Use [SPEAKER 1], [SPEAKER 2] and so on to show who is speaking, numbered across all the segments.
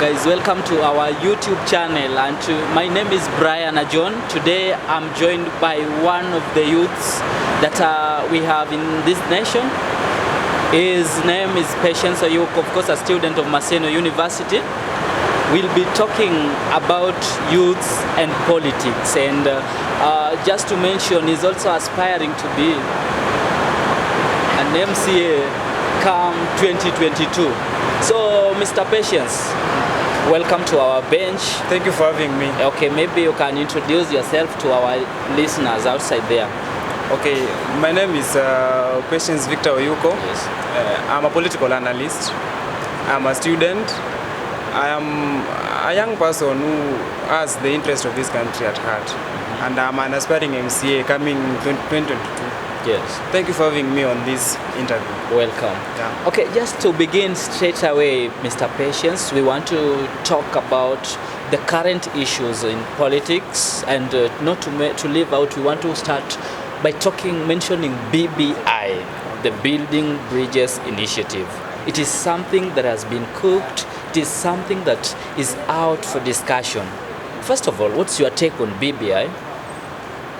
[SPEAKER 1] guys, welcome to our YouTube channel, and my name is Brian Ajon. Today I'm joined by one of the youths that we have in this nation. His name is Patience Oyuko, of course a student of Maseno University. We'll be talking about youths and politics, and just to mention, he's also aspiring to be an MCA come 2022. So Mr. Patience, welcome to our bench.
[SPEAKER 2] Thank you for having me.
[SPEAKER 1] Okay, maybe you can introduce yourself to our listeners outside there.
[SPEAKER 2] Okay, my name is Patience Victor Oyuko.
[SPEAKER 1] Yes.
[SPEAKER 2] I'm a political analyst. I'm a student. I am a young person who has the interest of this country at heart. And I'm an aspiring MCA coming 2022.
[SPEAKER 1] Yes.
[SPEAKER 2] Thank you for having me on this interview.
[SPEAKER 1] Welcome.
[SPEAKER 2] Yeah.
[SPEAKER 1] Okay, just to begin straight away, Mr. Patience, we want to talk about the current issues in politics, and not to leave out, we want to start by mentioning BBI, the Building Bridges Initiative. It is something that has been cooked. It is something that is out for discussion. First of all, what's your take on BBI?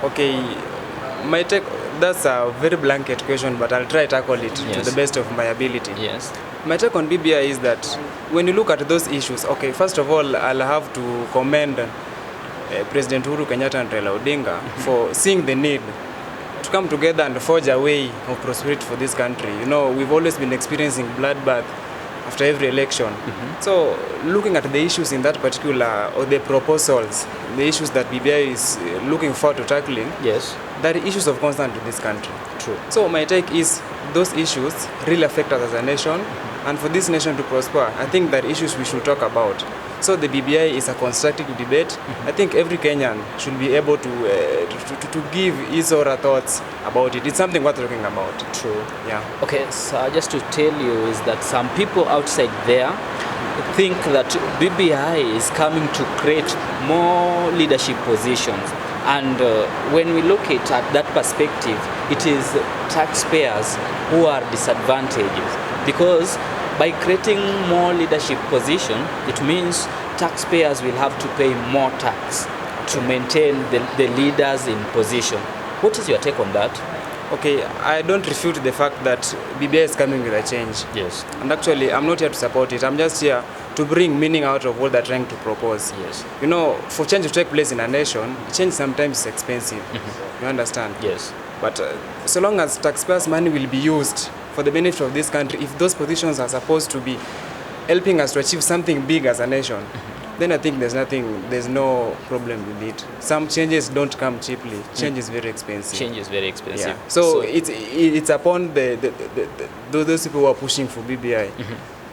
[SPEAKER 2] Okay, my take, that's a very blanket question, but I'll try to tackle it to the best of my ability.
[SPEAKER 1] Yes.
[SPEAKER 2] My take on BBI is that when you look at those issues, okay, first of all, I'll have to commend President Uhuru Kenyatta and Raila Odinga for seeing the need to come together and forge a way of prosperity for this country. You know, we've always been experiencing bloodbath after every election. So looking at the issues in that particular, or the proposals, the issues that BBI is looking forward to tackling,
[SPEAKER 1] Yes.
[SPEAKER 2] that are issues of concern to this country.
[SPEAKER 1] True.
[SPEAKER 2] So my take is those issues really affect us as a nation, and for this nation to prosper, I think that issues we should talk about. So the BBI is a constructive debate. I think every Kenyan should be able to give his or her thoughts about it. It's something worth talking about.
[SPEAKER 1] True.
[SPEAKER 2] Yeah.
[SPEAKER 1] Okay, so just to tell you is that some people outside there think that BBI is coming to create more leadership positions. And when we look at that perspective, it is taxpayers who are disadvantaged, because by creating more leadership position, it means taxpayers will have to pay more tax to maintain the leaders in position. What is your take on that?
[SPEAKER 2] Okay, I don't refute the fact that BBI is coming with a change.
[SPEAKER 1] Yes.
[SPEAKER 2] And actually, I'm not here to support it. I'm just here to bring meaning out of what they're trying to propose.
[SPEAKER 1] Yes.
[SPEAKER 2] You know, for change to take place in a nation, change sometimes is expensive. You understand?
[SPEAKER 1] Yes.
[SPEAKER 2] But so long as taxpayers' money will be used for the benefit of this country, if those positions are supposed to be helping us to achieve something big as a nation, then I think there's no problem with it. Some changes don't come cheaply. Change is very expensive.
[SPEAKER 1] Change is very expensive.
[SPEAKER 2] Yeah. So it's upon those people who are pushing for BBI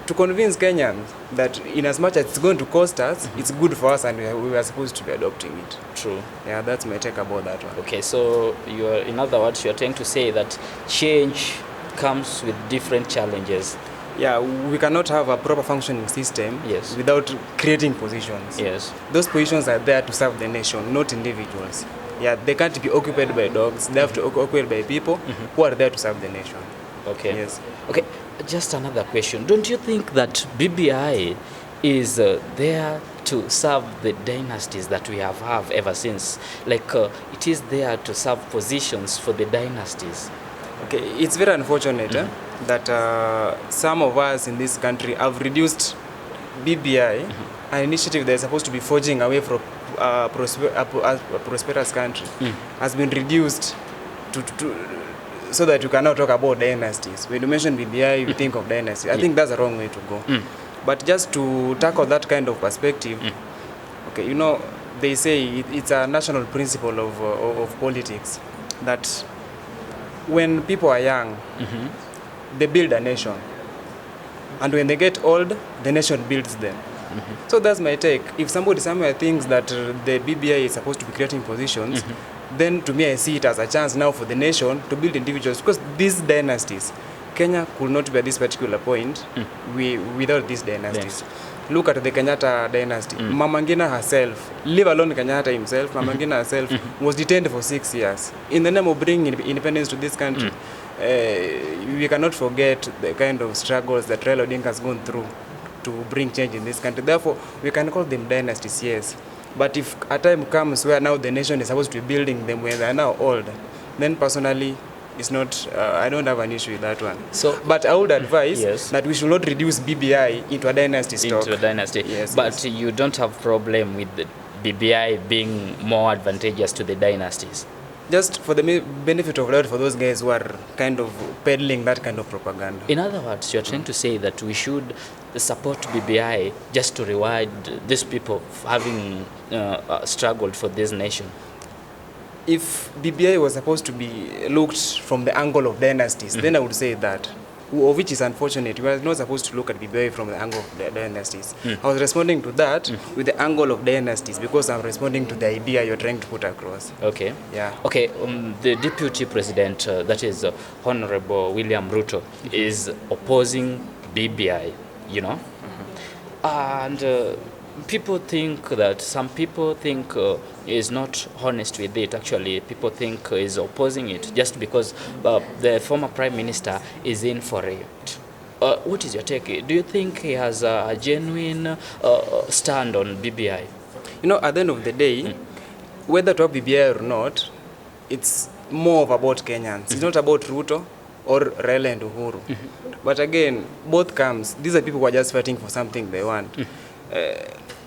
[SPEAKER 2] to convince Kenyans that in as much as it's going to cost us, it's good for us, and we are supposed to be adopting it.
[SPEAKER 1] True.
[SPEAKER 2] Yeah, that's my take about that one.
[SPEAKER 1] Okay, so in other words, you're trying to say that change comes with different challenges.
[SPEAKER 2] Yeah, we cannot have a proper functioning system without creating positions.
[SPEAKER 1] Yes.
[SPEAKER 2] Those positions are there to serve the nation, not individuals. Yeah, they can't be occupied by dogs. They have to be occupied by people who are there to serve the nation.
[SPEAKER 1] Okay.
[SPEAKER 2] Yes.
[SPEAKER 1] Okay, just another question. Don't you think that BBI is there to serve the dynasties that we have ever since? Like it is there to serve positions for the dynasties.
[SPEAKER 2] Okay, it's very unfortunate that some of us in this country have reduced BBI, an initiative that is supposed to be forging away from a prosperous country, has been reduced so that you cannot talk about dynasties. When you mention BBI, you think of dynasty. I think that's the wrong way to go. But just to tackle that kind of perspective, okay, you know, they say it's a national principle of politics that when people are young, they build a nation. And when they get old, the nation builds them. So that's my take. If somebody somewhere thinks that the BBI is supposed to be creating positions, then to me I see it as a chance now for the nation to build individuals. Because these dynasties, Kenya could not be at this particular point without these dynasties. Look at the Kenyatta dynasty. Mama Ngina herself, leave alone Kenyatta himself, Mama Ngina herself was detained for 6 years. In the name of bringing independence to this country, we cannot forget the kind of struggles that Raila Odinga has gone through to bring change in this country. Therefore, we can call them dynasties, yes. But if a time comes where now the nation is supposed to be building them when they are now old, then personally, it's not. I don't have an issue with that one. So, but I would advise that we should not reduce BBI into a dynasty stock.
[SPEAKER 1] Into a dynasty.
[SPEAKER 2] Yes.
[SPEAKER 1] But you don't have problem with the BBI being more advantageous to the dynasties.
[SPEAKER 2] Just for the benefit of doubt for those guys who are kind of peddling that kind of propaganda.
[SPEAKER 1] In other words, you're trying to say that we should support BBI just to reward these people having struggled for this nation.
[SPEAKER 2] If BBI was supposed to be looked from the angle of dynasties, then I would say that, which is unfortunate. We are not supposed to look at BBI from the angle of the dynasties. I was responding to that with the angle of dynasties because I'm responding to the idea you're trying to put across.
[SPEAKER 1] Okay.
[SPEAKER 2] Yeah.
[SPEAKER 1] Okay. The deputy president, that is Honorable William Ruto, is opposing BBI. You know, and people think that some people think is not honest with it. Actually, people think is opposing it just because the former prime minister is in for it. What is your take? Do you think he has a genuine stand on BBI?
[SPEAKER 2] You know, at the end of the day, whether to have BBI or not, it's more about Kenyans. It's not about Ruto or Raila and Uhuru. But again, both comes. These are people who are just fighting for something they want.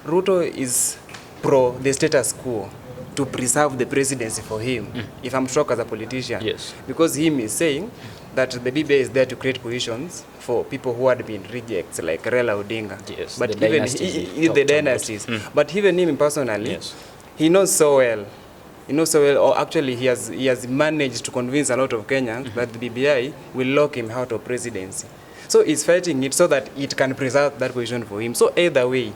[SPEAKER 2] Ruto is pro the status quo to preserve the presidency for him, if I'm shocked as a politician.
[SPEAKER 1] Yes.
[SPEAKER 2] Because him is saying that the BBI is there to create positions for people who had been rejects, like Raila Odinga.
[SPEAKER 1] Yes,
[SPEAKER 2] but
[SPEAKER 1] the
[SPEAKER 2] even the dynasties. But even him personally, he knows so well. He knows so well, or actually he has managed to convince a lot of Kenyans that the BBI will lock him out of presidency. So he's fighting it so that it can preserve that position for him. So either way,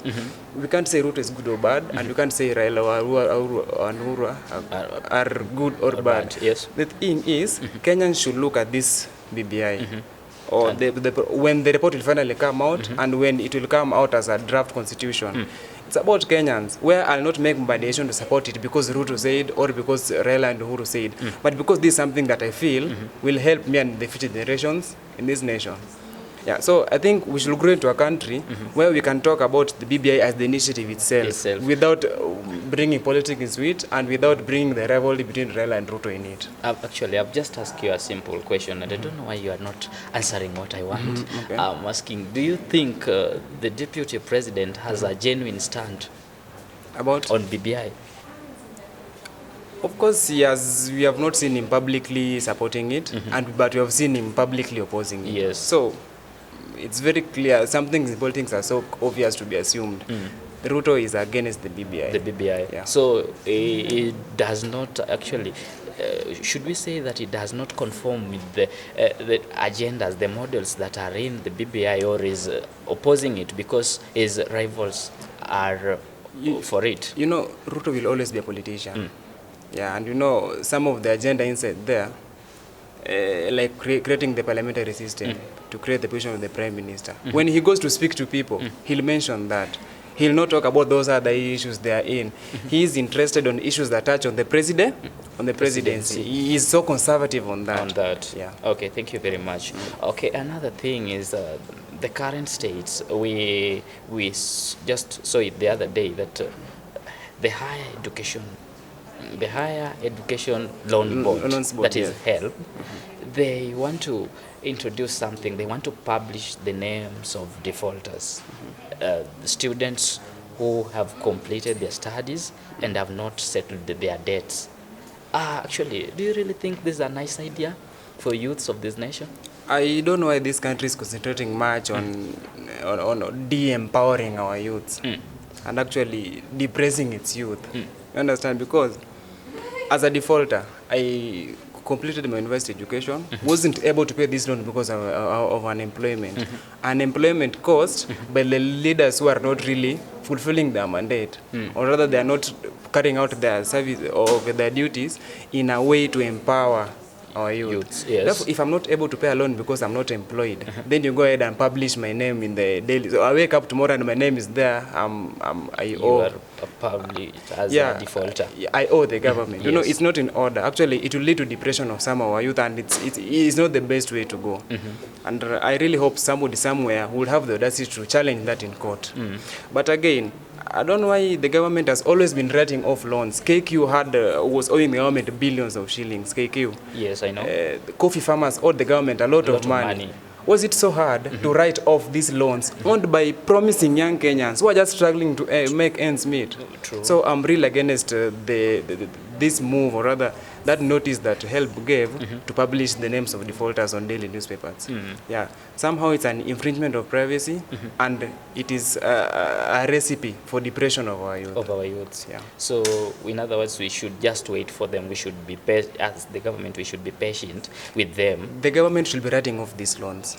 [SPEAKER 2] we can't say Ruto is good or bad, and we can't say Raila and Uhuru are good or bad.
[SPEAKER 1] Yes.
[SPEAKER 2] The thing is, Kenyans should look at this BBI. Or when the report will finally come out, and when it will come out as a draft constitution. It's about Kenyans, where I'll not make my decision to support it because Ruto said or because Raila and Uhuru said, but because this is something that I feel will help me and the future generations in this nation. Yeah, so I think we should grow into a country where we can talk about the BBI as the initiative itself. Without bringing politics into it and without bringing the rivalry between Raila and Ruto in it.
[SPEAKER 1] Actually, I've just asked you a simple question, and I don't know why you are not answering what I want.
[SPEAKER 2] Okay.
[SPEAKER 1] I'm asking, do you think the deputy president has a genuine stand
[SPEAKER 2] about
[SPEAKER 1] on BBI?
[SPEAKER 2] Of course, we have not seen him publicly supporting it, but we have seen him publicly opposing it.
[SPEAKER 1] Yes.
[SPEAKER 2] So it's very clear. Some things in politics are so obvious to be assumed. Ruto is against the BBI.
[SPEAKER 1] The BBI.
[SPEAKER 2] Yeah.
[SPEAKER 1] So it does not actually. Should we say that it does not conform with the agendas, the models that are in the BBI, or is opposing it because his rivals are for it? You
[SPEAKER 2] know, Ruto will always be a politician. Yeah, and you know, some of the agenda inside there, like creating the parliamentary system to create the position of the prime minister. When he goes to speak to people, he'll mention that. He'll not talk about those other issues they are in. He is interested on issues that touch on the president, on the presidency. He is so conservative on that.
[SPEAKER 1] On that.
[SPEAKER 2] Yeah.
[SPEAKER 1] Okay, thank you very much. Okay, another thing is the current states. We just saw it the other day that the higher education loan board, that is HELP, they want to introduce something. They want to publish the names of defaulters, the students who have completed their studies and have not settled their debts. Actually, do you really think this is a nice idea for youths of this nation?
[SPEAKER 2] I don't know why this country is concentrating much on de-empowering our youths and actually depressing its youth. You understand? Because as a defaulter, I completed my university education, wasn't able to pay this loan because of unemployment. Unemployment caused by the leaders who are not really fulfilling their mandate, or rather they are not carrying out their service or their duties in a way to empower our youth.
[SPEAKER 1] Yes.
[SPEAKER 2] Therefore, if I'm not able to pay a loan because I'm not employed, then you go ahead and publish my name in the daily. So I wake up tomorrow and my name is there.
[SPEAKER 1] You are a probably as
[SPEAKER 2] Yeah,
[SPEAKER 1] a defaulter.
[SPEAKER 2] I owe the government. You know,
[SPEAKER 1] Yes.
[SPEAKER 2] it's not in order. Actually, it will lead to depression of some of our youth, and it's not the best way to go. And I really hope somebody somewhere will have the audacity to challenge that in court. But again, I don't know why the government has always been writing off loans. KQ was owing the government billions of shillings. KQ.
[SPEAKER 1] Yes, I know.
[SPEAKER 2] The coffee farmers owed the government a lot of money. Was it so hard to write off these loans owned by promising young Kenyans who are just struggling to make ends meet?
[SPEAKER 1] True.
[SPEAKER 2] So I'm really against this move, or rather that notice that HELB gave to publish the names of defaulters on daily newspapers. Yeah, somehow it's an infringement of privacy, and it is a recipe for depression of our youth.
[SPEAKER 1] Of our youths.
[SPEAKER 2] Yeah.
[SPEAKER 1] So, in other words, we should just wait for them. We should be as the government. We should be patient with them.
[SPEAKER 2] The government should be writing off these loans.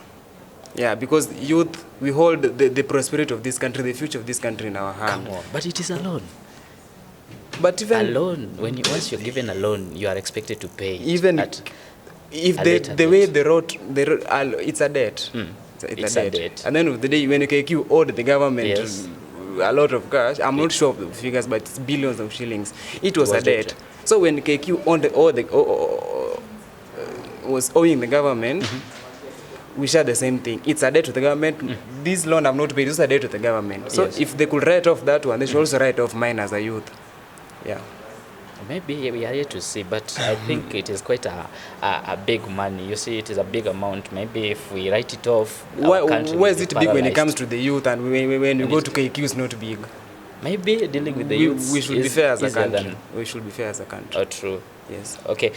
[SPEAKER 2] Yeah, because youth, we hold the prosperity of this country, the future of this country in our hand.
[SPEAKER 1] Come on, but it is a loan.
[SPEAKER 2] But even
[SPEAKER 1] A loan. Once you're given a loan, you are expected to pay.
[SPEAKER 2] Even
[SPEAKER 1] at
[SPEAKER 2] if
[SPEAKER 1] a
[SPEAKER 2] the
[SPEAKER 1] later
[SPEAKER 2] way
[SPEAKER 1] date.
[SPEAKER 2] they wrote, it's a debt. It's a debt. And then of the day, when KQ owed the government
[SPEAKER 1] Yes.
[SPEAKER 2] a lot of cash, I'm not sure of the figures, but it's billions of shillings. It was a debt.
[SPEAKER 1] debt.
[SPEAKER 2] So when KQ was owing the government, we share the same thing. It's a debt to the government. This loan I've not paid. It's a debt to the government. So
[SPEAKER 1] Yes.
[SPEAKER 2] if they could write off that one, they should also write off mine as a youth. Yeah.
[SPEAKER 1] Maybe we are yet to see, but I think it is quite a big money. You see, it is a big amount. Maybe if we write it off, our country
[SPEAKER 2] Why
[SPEAKER 1] will
[SPEAKER 2] is
[SPEAKER 1] be
[SPEAKER 2] it big when it
[SPEAKER 1] paralyzed.
[SPEAKER 2] comes to the youth, and when you go to KQ, it's not big?
[SPEAKER 1] Maybe dealing with the
[SPEAKER 2] we,
[SPEAKER 1] youths
[SPEAKER 2] we should be
[SPEAKER 1] is
[SPEAKER 2] fair as a
[SPEAKER 1] easier
[SPEAKER 2] country.
[SPEAKER 1] than-
[SPEAKER 2] We should be fair as a country.
[SPEAKER 1] Oh, true.
[SPEAKER 2] Yes.
[SPEAKER 1] Okay.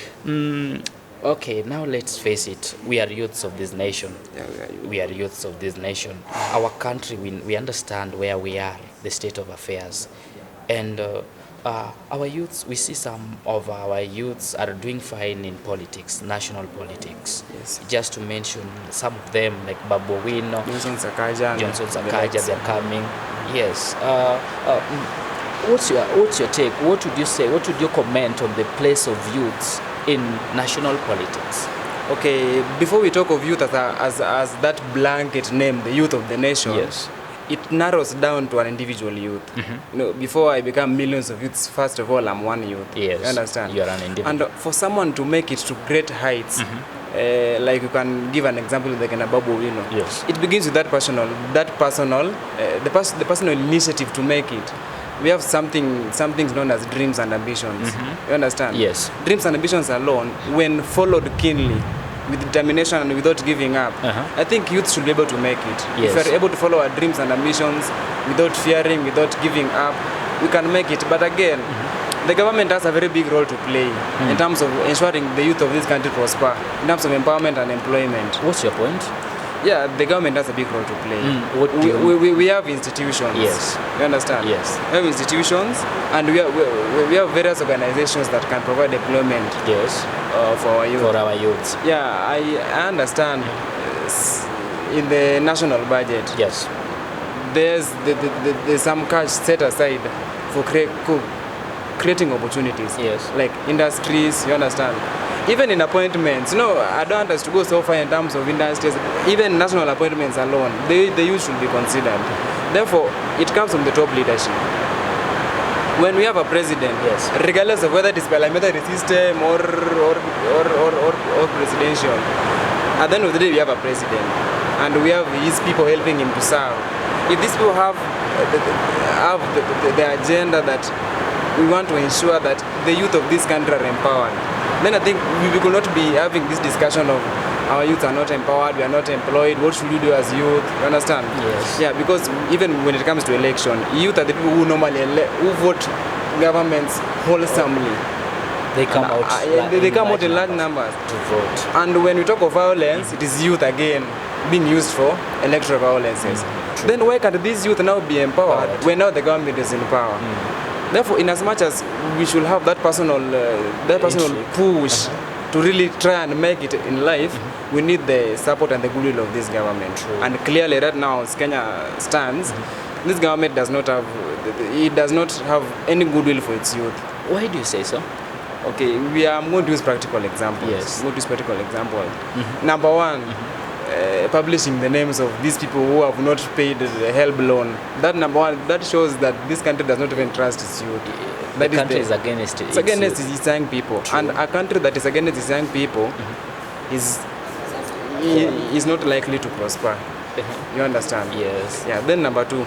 [SPEAKER 1] Okay, now let's face it. We are youths of this nation.
[SPEAKER 2] Yeah,
[SPEAKER 1] We are youths of this nation. Our country, we understand where we are, the state of affairs. And our youths, we see some of our youths are doing fine in politics, national politics.
[SPEAKER 2] Yes.
[SPEAKER 1] Just to mention some of them, like Babu Wino,
[SPEAKER 2] Johnson Sakaja. and
[SPEAKER 1] Johnson
[SPEAKER 2] the
[SPEAKER 1] Sakaja,
[SPEAKER 2] likes.
[SPEAKER 1] they're coming. Yes. What's your take? What would you say? What would you comment on the place of youths in national politics?
[SPEAKER 2] Okay, before we talk of youth as that blanket name, the youth of the nation,
[SPEAKER 1] Yes.
[SPEAKER 2] it narrows down to an individual youth. You know, before I become millions of youths, first of all, I'm one youth.
[SPEAKER 1] Yes,
[SPEAKER 2] You understand?
[SPEAKER 1] you are an individual.
[SPEAKER 2] And for someone to make it to great heights, like you can give an example like an Babu Wino.
[SPEAKER 1] Yes.
[SPEAKER 2] It begins with the personal initiative to make it. We have something known as dreams and ambitions. You understand?
[SPEAKER 1] Yes.
[SPEAKER 2] Dreams and ambitions alone, when followed keenly, with determination and without giving up, I think youth should be able to make it.
[SPEAKER 1] Yes.
[SPEAKER 2] If we're able to follow our dreams and ambitions without fearing, without giving up, we can make it. But again, the government has a very big role to play in terms of ensuring the youth of this country prosper, in terms of empowerment and employment.
[SPEAKER 1] What's your point?
[SPEAKER 2] Yeah, the government has a big role to play.
[SPEAKER 1] What do you-
[SPEAKER 2] We have institutions.
[SPEAKER 1] Yes.
[SPEAKER 2] You understand?
[SPEAKER 1] Yes.
[SPEAKER 2] We have institutions, and we have various organizations that can provide employment
[SPEAKER 1] Yes.
[SPEAKER 2] for our youth.
[SPEAKER 1] For our youths.
[SPEAKER 2] Yeah, I understand in the national budget,
[SPEAKER 1] Yes.
[SPEAKER 2] there's some cash set aside for creating opportunities.
[SPEAKER 1] Yes.
[SPEAKER 2] Like industries, you understand? Even in appointments, I don't want us to go so far in terms of industries. Even national appointments alone, the youth should be considered. Therefore, it comes from the top leadership. When we have a president,
[SPEAKER 1] Yes.
[SPEAKER 2] regardless of whether it is parliamentary system or presidential, at the end of the day, we have a president, and we have his people helping him to serve. If these people have the agenda that we want to ensure that the youth of this country are empowered, then I think we could not be having this discussion of our youth are not empowered, we are not employed, what should we do as youth? You understand?
[SPEAKER 1] Yes.
[SPEAKER 2] Yeah, because even when it comes to election, youth are the people who normally who vote governments wholesomely.
[SPEAKER 1] They come out.
[SPEAKER 2] They come out in large numbers.
[SPEAKER 1] to vote.
[SPEAKER 2] And when we talk of violence, it is youth again being used for electoral violences. Then why can't these youth now be empowered when now the government is in power? Therefore, in as much as we should have that personal push to really try and make it in life, we need the support and the goodwill of this government.
[SPEAKER 1] True.
[SPEAKER 2] And clearly, right now, as Kenya stands, this government does not have any goodwill for its youth.
[SPEAKER 1] Why do you say so?
[SPEAKER 2] Okay, I'm going to use practical examples.
[SPEAKER 1] Yes.
[SPEAKER 2] I'm going to use practical example. Number one, publishing the names of these people who have not paid the help loan. That number one, that shows that this country does not even trust its youth.
[SPEAKER 1] The country is against it.
[SPEAKER 2] It's against its young people. True. And a country that is against its young people is not likely to prosper. You understand?
[SPEAKER 1] Yes.
[SPEAKER 2] Yeah. Then number two,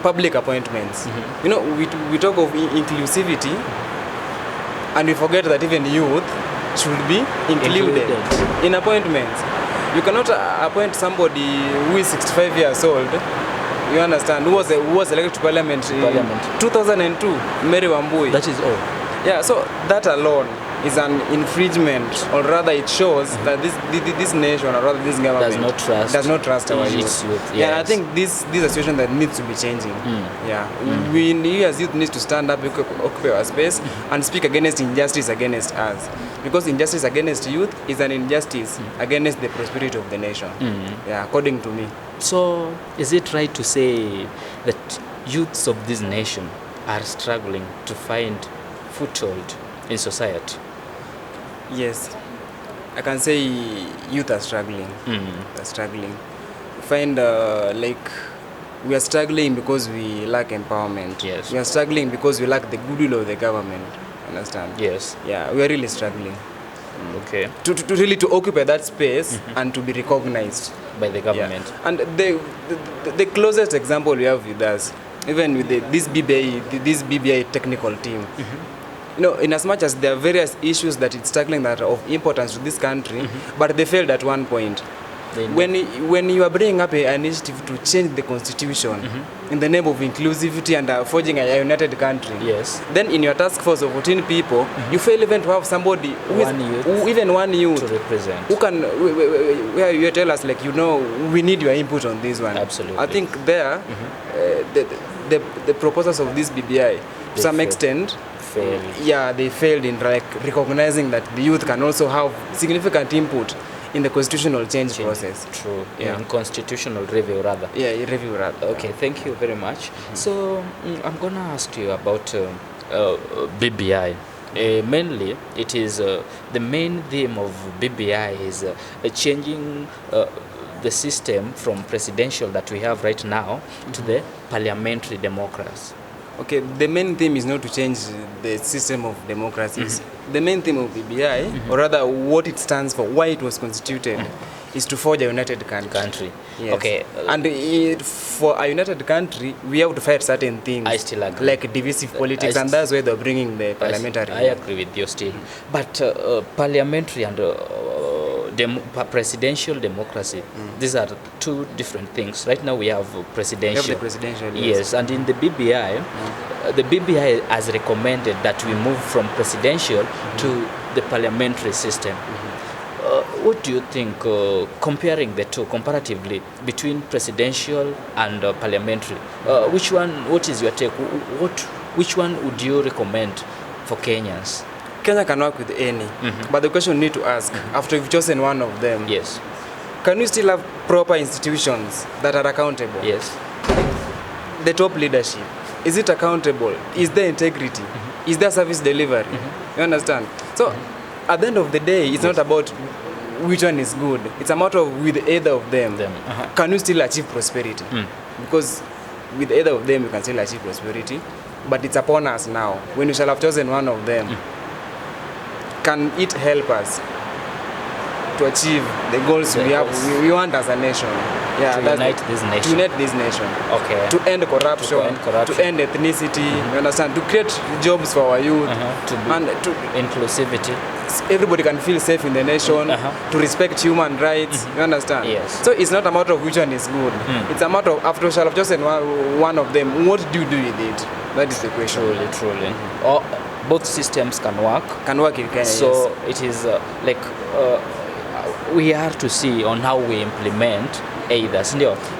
[SPEAKER 2] public appointments. You know, we talk of inclusivity, and we forget that even youth should be included in appointments. You cannot appoint somebody who is 65 years old. You understand? Who was elected to parliament in 2002, Mary Wambui.
[SPEAKER 1] That is all.
[SPEAKER 2] Yeah. So that alone is an infringement, or rather it shows that this nation, or rather this government does not trust our youth.
[SPEAKER 1] Yes.
[SPEAKER 2] Yeah, and I think this is a situation that needs to be changing. Yeah, we as youth need to stand up, occupy our space, and speak against injustice against us, because injustice against youth is an injustice against the prosperity of the nation. Yeah, according to me.
[SPEAKER 1] So, is it right to say that youths of this nation are struggling to find foothold in society?
[SPEAKER 2] Yes, I can say youth are struggling. They're struggling. Find like we are struggling because we lack empowerment.
[SPEAKER 1] Yes.
[SPEAKER 2] We are struggling because we lack the goodwill of the government. Understand?
[SPEAKER 1] Yes.
[SPEAKER 2] Yeah, we are really struggling.
[SPEAKER 1] Okay.
[SPEAKER 2] To really to occupy that space and to be recognized
[SPEAKER 1] by the government.
[SPEAKER 2] Yeah. And the closest example we have with us, even with this BBI technical team. You know, in as much as there are various issues that it's tackling that are of importance to this country, but they failed at one point. When you are bringing up an initiative to change the constitution in the name of inclusivity and forging a united country,
[SPEAKER 1] yes,
[SPEAKER 2] then in your task force of 14 people, you fail even to have somebody even one youth
[SPEAKER 1] to represent,
[SPEAKER 2] who can, where you tell us, like, you know, we need your input on this one.
[SPEAKER 1] Absolutely.
[SPEAKER 2] I think there, the proposals of this BBI, to some extent,
[SPEAKER 1] failed.
[SPEAKER 2] Yeah, they failed in like recognizing that the youth can also have significant input in the constitutional change process.
[SPEAKER 1] True.
[SPEAKER 2] Yeah.
[SPEAKER 1] In constitutional review rather.
[SPEAKER 2] Yeah, review rather.
[SPEAKER 1] Okay, thank you very much. So I'm gonna ask you about BBI. Mainly, it is the main theme of BBI is changing the system from presidential that we have right now to the parliamentary democracy.
[SPEAKER 2] Okay, the main theme is not to change the system of democracies. The main theme of BBI, or rather what it stands for, why it was constituted, is to forge a united country. Yes. Okay. And for a united country, we have to fight certain things.
[SPEAKER 1] I still agree.
[SPEAKER 2] Like divisive politics, and that's why they're bringing the parliamentary.
[SPEAKER 1] I agree with you still. But parliamentary and presidential democracy, these are two different things. Right now we have presidential.
[SPEAKER 2] We have the presidential,
[SPEAKER 1] yes. And in the BBI, the BBI has recommended that we move from presidential to the parliamentary system. What do you think, comparing the two comparatively between presidential and parliamentary? What is your take? Which one would you recommend for Kenyans?
[SPEAKER 2] Kenya can work with any, but the question you need to ask, after you've chosen one of them,
[SPEAKER 1] yes,
[SPEAKER 2] can we still have proper institutions that are accountable?
[SPEAKER 1] Yes.
[SPEAKER 2] The top leadership, is it accountable? Is there integrity? Is there service delivery? You understand? So, at the end of the day, it's not about which one is good. It's a matter of with either of them. Can we still achieve prosperity? Because with either of them, we can still achieve prosperity. But it's upon us now. When we shall have chosen one of them, can it help us to achieve the goals we want as a nation? Yeah,
[SPEAKER 1] to unite this nation.
[SPEAKER 2] To unite this nation.
[SPEAKER 1] Okay.
[SPEAKER 2] To end corruption. To end ethnicity. You understand? To create jobs for our youth.
[SPEAKER 1] And to inclusivity.
[SPEAKER 2] Everybody can feel safe in the nation. To respect human rights. You understand?
[SPEAKER 1] Yes.
[SPEAKER 2] So it's not a matter of which one is good. It's a matter of after we shall have chosen one of them, what do you do with it? That is the question.
[SPEAKER 1] Truly. Both systems can work.
[SPEAKER 2] Can work in Kenya.
[SPEAKER 1] So it is we have to see on how we implement either.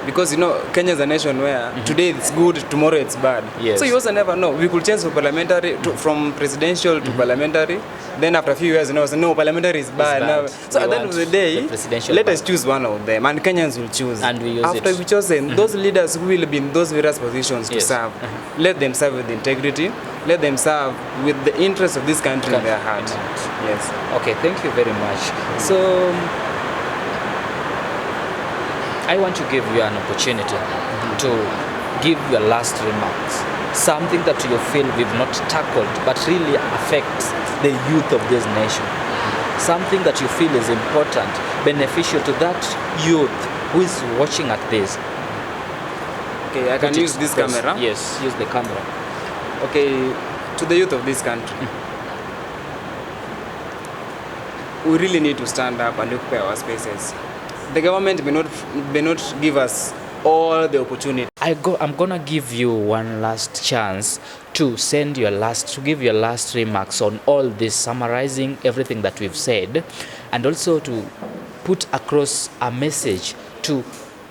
[SPEAKER 2] Because Kenya is a nation where today it's good, tomorrow it's bad.
[SPEAKER 1] Yes.
[SPEAKER 2] So you also never know. We could change from parliamentary from presidential to parliamentary. Then after a few years, no, parliamentary is bad. Now, so at the end of the day, let us choose one of them, and Kenyans will choose.
[SPEAKER 1] And we use
[SPEAKER 2] after we chosen those leaders who will be in those various positions to serve, let them serve with integrity. Let them serve with the interests of this country in their heart. Yes.
[SPEAKER 1] Okay, thank you very much. So, I want to give you an opportunity to give your last remarks. Something that you feel we've not tackled but really affects the youth of this nation. Something that you feel is important, beneficial to that youth who is watching at this.
[SPEAKER 2] Okay, I can use this camera.
[SPEAKER 1] Yes, use the camera.
[SPEAKER 2] Okay, to the youth of this country, we really need to stand up and occupy our spaces. The government may not give us all the opportunity.
[SPEAKER 1] I'm gonna give you one last chance to give your last remarks on all this, summarizing everything that we've said, and also to put across a message to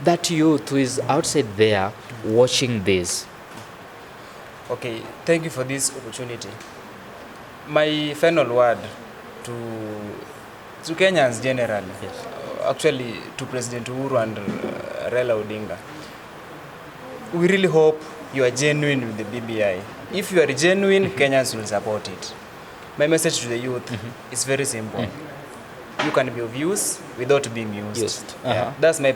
[SPEAKER 1] that youth who is outside there watching this.
[SPEAKER 2] Okay, thank you for this opportunity. My final word to Kenyans generally,
[SPEAKER 1] Yes.
[SPEAKER 2] Actually to President Uhuru and Raila Odinga. We really hope you are genuine with the BBI. If you are genuine, Kenyans will support it. My message to the youth is very simple. You can be of use without being used. Yeah, that's my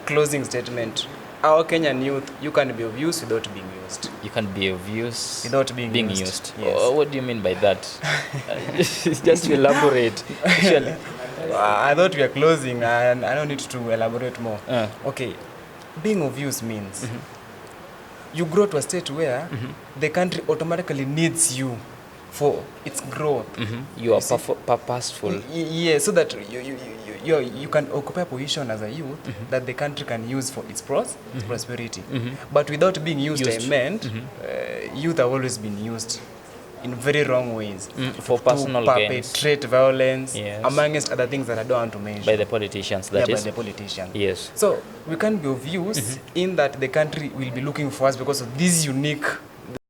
[SPEAKER 2] closing statement. Our Kenyan youth, you can be of use without being used.
[SPEAKER 1] You can be of use
[SPEAKER 2] Without being
[SPEAKER 1] used.
[SPEAKER 2] Yes.
[SPEAKER 1] What do you mean by that? Just to elaborate. Actually.
[SPEAKER 2] I thought we are closing and I don't need to elaborate more. Okay, being of use means you grow to a state where the country automatically needs you for its growth.
[SPEAKER 1] You are purposeful.
[SPEAKER 2] Yeah, so that you can occupy a position as a youth that the country can use for its prosperity. But without being used. I meant youth have always been used in very wrong ways
[SPEAKER 1] for personal
[SPEAKER 2] to
[SPEAKER 1] gains,
[SPEAKER 2] perpetrate violence,
[SPEAKER 1] yes,
[SPEAKER 2] amongst other things that I don't want to mention.
[SPEAKER 1] by the politicians, that is.
[SPEAKER 2] By the politicians.
[SPEAKER 1] Yes.
[SPEAKER 2] So we can be of use in that the country will be looking for us because of this unique